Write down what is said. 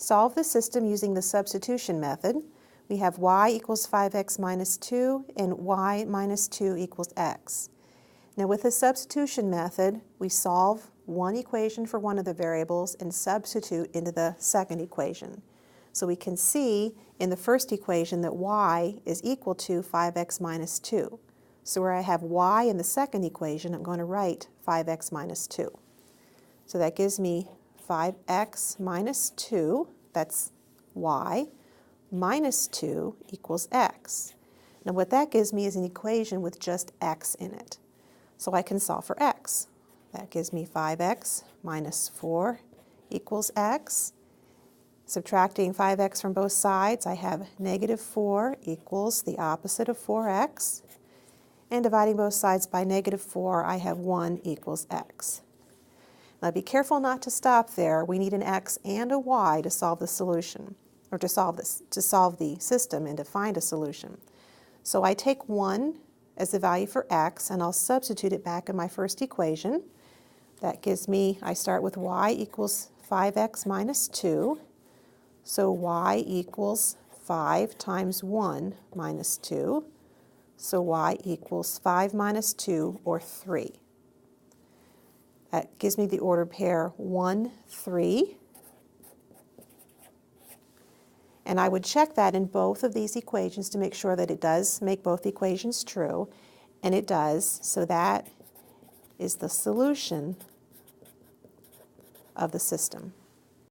Solve the system using the substitution method. We have y equals 5x minus 2 and y minus 2 equals x. Now with the substitution method, we solve one equation for one of the variables and substitute into the second equation. So we can see in the first equation that y is equal to 5x minus 2. So where I have y in the second equation, I'm going to write 5x minus 2. So that gives me 5x minus 2, that's y, minus 2 equals x. Now what that gives me is an equation with just x in it. So I can solve for x. That gives me 5x minus 4 equals x. Subtracting 5x from both sides, I have negative 4 equals the opposite of 4x. And dividing both sides by negative 4, I have 1 equals x. Now be careful not to stop there. We need an x and a y to solve the solution, or to solve the system and to find a solution. So I take 1 as the value for x, and I'll substitute it back in my first equation. That gives me, I start with y equals 5x minus 2. So y equals 5 times 1 minus 2. So y equals 5 minus 2, or 3. That gives me the ordered pair 1, 3. And I would check that in both of these equations to make sure that it does make both equations true. And it does, so that is the solution of the system.